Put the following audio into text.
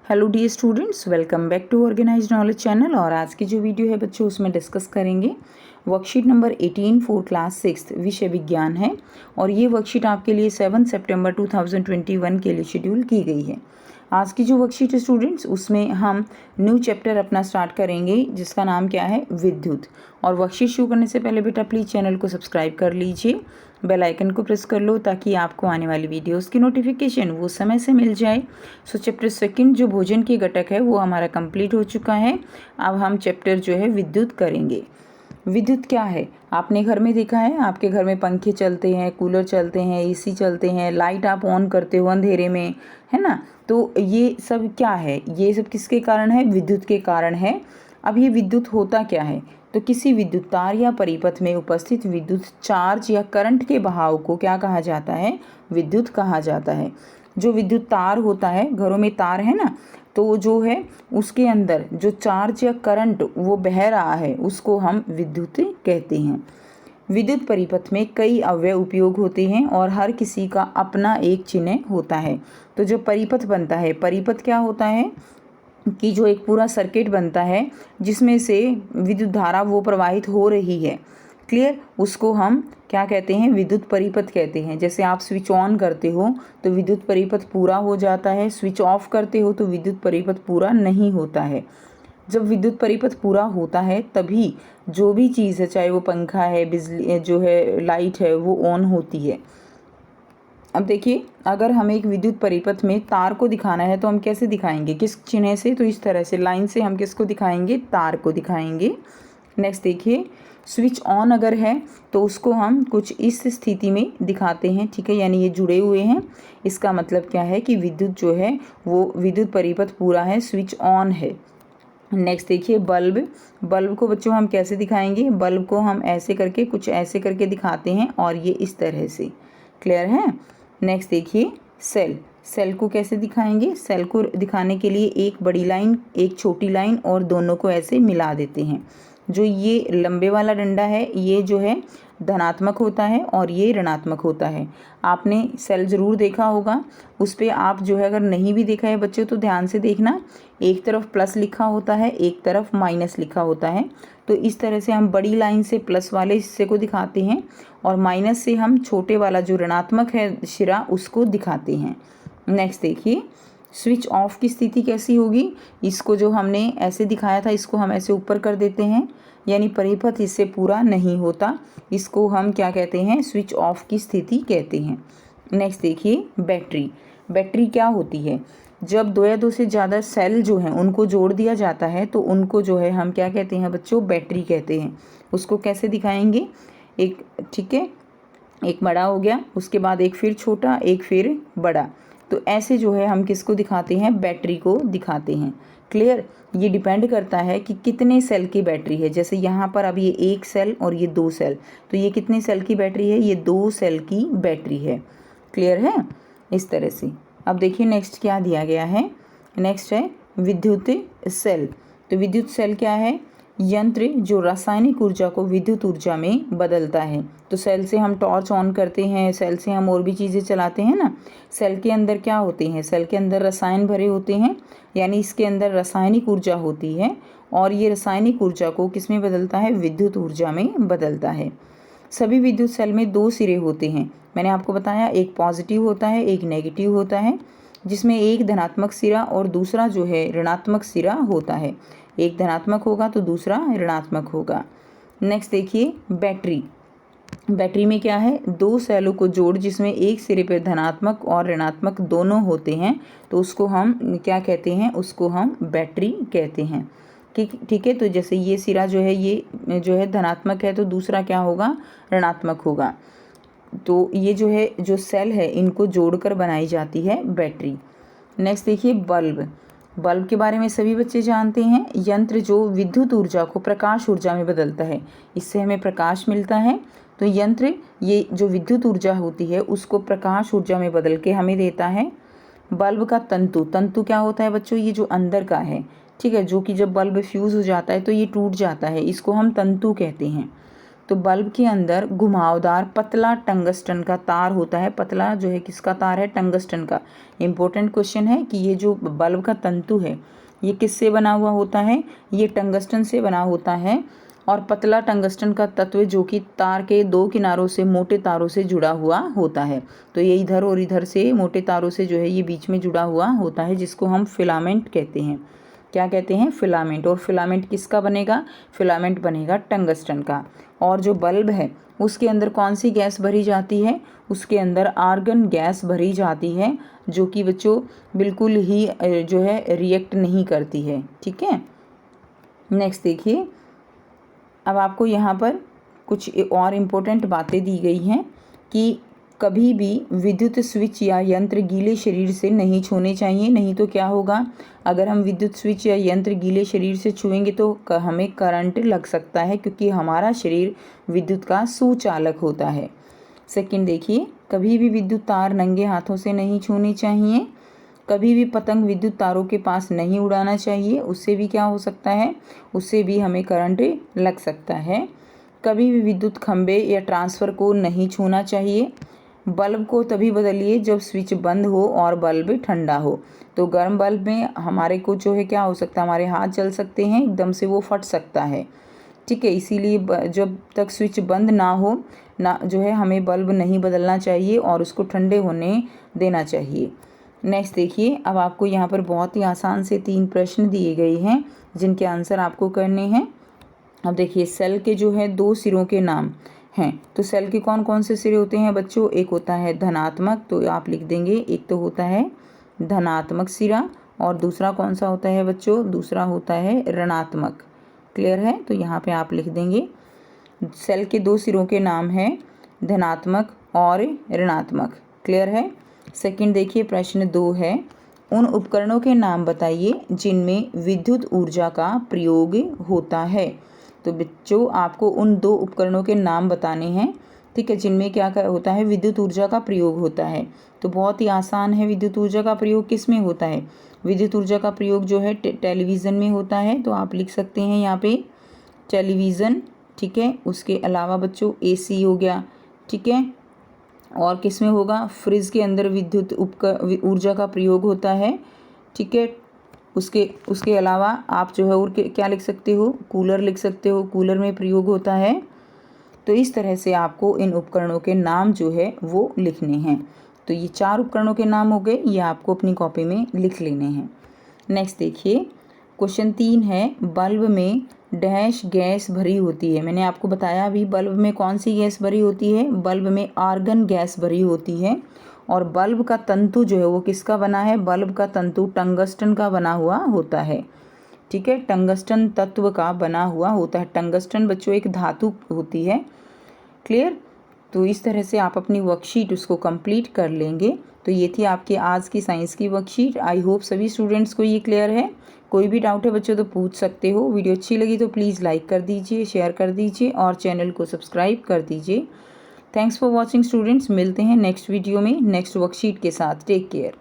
Hello dear students, welcome back to organised knowledge channel. और आज की जो वीडियो है बच्चों, उसमें डिस्कस करेंगे वर्कशीट नंबर 18 फॉर क्लास 6 विषय विज्ञान है। और ये वर्कशीट आपके लिए 7 सितंबर 2021 के लिए शेड्यूल की गई है। आज की जो वर्कशीट है स्टूडेंट्स, उसमें हम न्यू चैप्टर अपना स्टार्ट करेंगे जिसका नाम क्या है, विद्युत। और वर्कशीट शुरू करने से पहले बेटा प्लीज़ चैनल को सब्सक्राइब कर लीजिए, बेल आइकन को प्रेस कर लो ताकि आपको आने वाली वीडियोस की नोटिफिकेशन वो समय से मिल जाए। सो चैप्टर सेकंड जो भोजन के घटक है वो हमारा कंप्लीट हो चुका है। अब हम चैप्टर जो है विद्युत करेंगे। विद्युत क्या है, आपने घर में देखा है, आपके घर में पंखे चलते हैं, कूलर चलते हैं, एसी चलते हैं, लाइट आप ऑन करते हो अंधेरे में, है ना। तो ये सब क्या है, ये सब किसके कारण है, विद्युत के कारण है। अब ये विद्युत होता क्या है, तो किसी विद्युत तार या परिपथ में उपस्थित विद्युत चार्ज या करंट के बहाव को क्या कहा जाता है, विद्युत कहा जाता है। जो विद्युत तार होता है, घरों में तार है ना, तो जो है उसके अंदर जो चार्ज या करंट वो बह रहा है उसको हम विद्युत कहते हैं। विद्युत परिपथ में कई अवयव उपयोग होते हैं और हर किसी का अपना एक चिन्ह होता है। तो जो परिपथ बनता है, परिपथ क्या होता है कि जो एक पूरा सर्किट बनता है जिसमें से विद्युत धारा वो प्रवाहित हो रही है, क्लियर, उसको हम क्या कहते हैं, विद्युत परिपथ कहते हैं। जैसे आप स्विच ऑन करते हो तो विद्युत परिपथ पूरा हो जाता है, स्विच ऑफ करते हो तो विद्युत परिपथ पूरा नहीं होता है। जब विद्युत परिपथ पूरा होता है तभी जो भी चीज़ है, चाहे वो पंखा है, बिजली जो है, लाइट है, वो ऑन होती है। अब देखिए, अगर हमें एक विद्युत परिपथ में तार को दिखाना है तो हम कैसे दिखाएंगे, किस चिन्ह से, तो इस तरह से लाइन से हम किसको दिखाएंगे, तार को दिखाएंगे। नेक्स्ट देखिए, स्विच ऑन अगर है तो उसको हम कुछ इस स्थिति में दिखाते हैं, ठीक है, यानी ये जुड़े हुए हैं। इसका मतलब क्या है कि विद्युत जो है वो विद्युत परिपथ पूरा है, स्विच ऑन है। नेक्स्ट देखिए, बल्ब, बल्ब को बच्चों हम कैसे दिखाएंगे, बल्ब को हम ऐसे करके, कुछ ऐसे करके दिखाते हैं और ये इस तरह से, क्लियर है। नेक्स्ट देखिए, सेल, सेल को कैसे दिखाएंगे, सेल को दिखाने के लिए एक बड़ी लाइन, एक छोटी लाइन और दोनों को ऐसे मिला देते हैं। जो ये लंबे वाला डंडा है ये जो है धनात्मक होता है और ये ऋणात्मक होता है। आपने सेल ज़रूर देखा होगा, उस पर आप जो है, अगर नहीं भी देखा है बच्चों तो ध्यान से देखना, एक तरफ प्लस लिखा होता है, एक तरफ माइनस लिखा होता है। तो इस तरह से हम बड़ी लाइन से प्लस वाले हिस्से को दिखाते हैं और माइनस से हम छोटे वाला जो ऋणात्मक है शिरा उसको दिखाते हैं। नेक्स्ट देखिए, स्विच ऑफ की स्थिति कैसी होगी, इसको जो हमने ऐसे दिखाया था इसको हम ऐसे ऊपर कर देते हैं, यानी परिपथ इससे पूरा नहीं होता, इसको हम क्या कहते हैं, स्विच ऑफ की स्थिति कहते हैं। नेक्स्ट देखिए, बैटरी, बैटरी क्या होती है, जब दो या दो से ज़्यादा सेल जो हैं उनको जोड़ दिया जाता है तो उनको जो है हम क्या कहते हैं बच्चों, बैटरी कहते हैं। उसको कैसे दिखाएंगे, एक, ठीक है, एक बड़ा हो गया, उसके बाद एक फिर छोटा, एक फिर बड़ा, तो ऐसे जो है हम किसको दिखाते हैं, बैटरी को दिखाते हैं। क्लियर, ये डिपेंड करता है कि कितने सेल की बैटरी है। जैसे यहाँ पर अब ये एक सेल और ये दो सेल, तो ये कितने सेल की बैटरी है, ये 2 सेल की बैटरी है। क्लियर है, इस तरह से। अब देखिए नेक्स्ट क्या दिया गया है, नेक्स्ट है विद्युत सेल। तो विद्युत सेल क्या है, यंत्र जो रासायनिक ऊर्जा को विद्युत ऊर्जा में बदलता है। तो सेल से हम टॉर्च ऑन करते हैं, सेल से हम और भी चीज़ें चलाते हैं ना। सेल के अंदर क्या होते हैं, सेल के अंदर रसायन भरे होते हैं, यानी इसके अंदर रासायनिक ऊर्जा होती है और ये रासायनिक ऊर्जा को किस में बदलता है, विद्युत ऊर्जा में बदलता है। सभी विद्युत सेल में 2 सिरे होते हैं, मैंने आपको बताया, एक पॉजिटिव होता है, एक नेगेटिव होता है, जिसमें एक धनात्मक सिरा और दूसरा जो है ऋणात्मक सिरा होता है। एक धनात्मक होगा तो दूसरा ऋणात्मक होगा। नेक्स्ट देखिए, बैटरी, बैटरी में क्या है, 2 सेलों को जोड़ जिसमें एक सिरे पर धनात्मक और ऋणात्मक दोनों होते हैं, तो उसको हम क्या कहते हैं, उसको हम बैटरी कहते हैं। ठीक है, तो जैसे ये सिरा जो है ये जो है धनात्मक है तो दूसरा क्या होगा, ऋणात्मक होगा। तो ये जो है, जो सेल है इनको जोड़कर बनाई जाती है बैटरी। नेक्स्ट देखिए, बल्ब, बल्ब के बारे में सभी बच्चे जानते हैं, यंत्र जो विद्युत ऊर्जा को प्रकाश ऊर्जा में बदलता है, इससे हमें प्रकाश मिलता है। तो यंत्र ये जो विद्युत ऊर्जा होती है उसको प्रकाश ऊर्जा में बदल के हमें देता है। बल्ब का तंतु, तंतु क्या होता है बच्चों, ये जो अंदर का है, ठीक है, जो कि जब बल्ब फ्यूज़ हो जाता है तो ये टूट जाता है, इसको हम तंतु कहते हैं। तो बल्ब के अंदर घुमावदार पतला टंगस्टन का तार होता है। पतला जो है किसका तार है? टंगस्टन का। इम्पोर्टेंट क्वेश्चन है कि ये जो बल्ब का तंतु है ये किससे बना हुआ होता है? ये टंगस्टन से बना होता है। और पतला टंगस्टन का तत्व जो कि तार के दो किनारों से मोटे तारों से जुड़ा हुआ होता है। तो ये इधर और इधर से मोटे तारों से जो है ये बीच में जुड़ा हुआ होता है, जिसको हम फिलामेंट कहते हैं। क्या कहते हैं? फिलामेंट। और फिलामेंट किसका बनेगा? फिलामेंट बनेगा टंगस्टन का। और जो बल्ब है उसके अंदर कौन सी गैस भरी जाती है? उसके अंदर आर्गन गैस भरी जाती है, जो कि बच्चों बिल्कुल ही जो है रिएक्ट नहीं करती है। ठीक है, नेक्स्ट देखिए, अब आपको यहाँ पर कुछ और इम्पोर्टेंट बातें दी गई हैं कि कभी भी विद्युत स्विच या यंत्र गीले शरीर से नहीं छूने चाहिए। नहीं तो क्या होगा? अगर हम विद्युत स्विच या यंत्र गीले शरीर से छुएंगे तो हमें करंट लग सकता है, क्योंकि हमारा शरीर विद्युत का सुचालक होता है। सेकंड देखिए, कभी भी विद्युत तार नंगे हाथों से नहीं छूने चाहिए। कभी भी पतंग विद्युत तारों के पास नहीं उड़ाना चाहिए, उससे भी क्या हो सकता है? उससे भी हमें करंट लग सकता है। कभी भी विद्युत खंभे या ट्रांसफर को नहीं छूना चाहिए। बल्ब को तभी बदलिए जब स्विच बंद हो और बल्ब ठंडा हो। तो गर्म बल्ब में हमारे को जो है क्या हो सकता है? हमारे हाथ जल सकते हैं, एकदम से वो फट सकता है। ठीक है, इसीलिए जब तक स्विच बंद ना हो ना जो है हमें बल्ब नहीं बदलना चाहिए और उसको ठंडे होने देना चाहिए। नेक्स्ट देखिए, अब आपको यहाँ पर बहुत ही आसान से 3 प्रश्न दिए गए हैं जिनके आंसर आपको करने हैं। अब देखिए, सेल के जो है 2 सिरों के नाम हैं। तो सेल के कौन कौन से सिरे होते हैं बच्चों? एक होता है धनात्मक, तो आप लिख देंगे, एक तो होता है धनात्मक सिरा, और दूसरा कौन सा होता है बच्चों? दूसरा होता है ऋणात्मक। क्लियर है? तो यहाँ पे आप लिख देंगे सेल के 2 सिरों के नाम हैं धनात्मक और ऋणात्मक। क्लियर है? सेकंड देखिए, प्रश्न 2 है, उन उपकरणों के नाम बताइए जिनमें विद्युत ऊर्जा का प्रयोग होता है। तो बच्चों आपको उन 2 उपकरणों के नाम बताने हैं, ठीक है, जिनमें क्या होता है? विद्युत ऊर्जा का प्रयोग होता है। तो बहुत ही आसान है। विद्युत ऊर्जा का प्रयोग किस में होता है? विद्युत ऊर्जा का प्रयोग जो है टेलीविज़न में होता है। तो आप लिख सकते हैं यहाँ पे टेलीविज़न। ठीक है, उसके अलावा बच्चों AC हो गया। ठीक है, और किस में होगा? फ्रिज के अंदर विद्युत ऊर्जा का प्रयोग होता है। ठीक है, उसके अलावा आप जो है और क्या लिख सकते हो? कूलर लिख सकते हो, कूलर में प्रयोग होता है। तो इस तरह से आपको इन उपकरणों के नाम जो है वो लिखने हैं। तो ये 4 उपकरणों के नाम हो गए, ये आपको अपनी कॉपी में लिख लेने हैं। नेक्स्ट देखिए, क्वेश्चन 3 है, बल्ब में डैश गैस भरी होती है। मैंने आपको बताया अभी बल्ब में कौन सी गैस भरी होती है? बल्ब में आर्गन गैस भरी होती है। और बल्ब का तंतु जो है वो किसका बना है? बल्ब का तंतु टंगस्टन का बना हुआ होता है। ठीक है, टंगस्टन तत्व का बना हुआ होता है। टंगस्टन बच्चों एक धातु होती है। क्लियर? तो इस तरह से आप अपनी वर्कशीट उसको कंप्लीट कर लेंगे। तो ये थी आपकी आज की साइंस की वर्कशीट। आई होप सभी स्टूडेंट्स को ये क्लियर है। कोई भी डाउट है बच्चों तो पूछ सकते हो। वीडियो अच्छी लगी तो प्लीज़ लाइक कर दीजिए, शेयर कर दीजिए और चैनल को सब्सक्राइब कर दीजिए। Thanks for watching students. मिलते हैं नेक्स्ट वीडियो में नेक्स्ट वर्कशीट के साथ। Take care.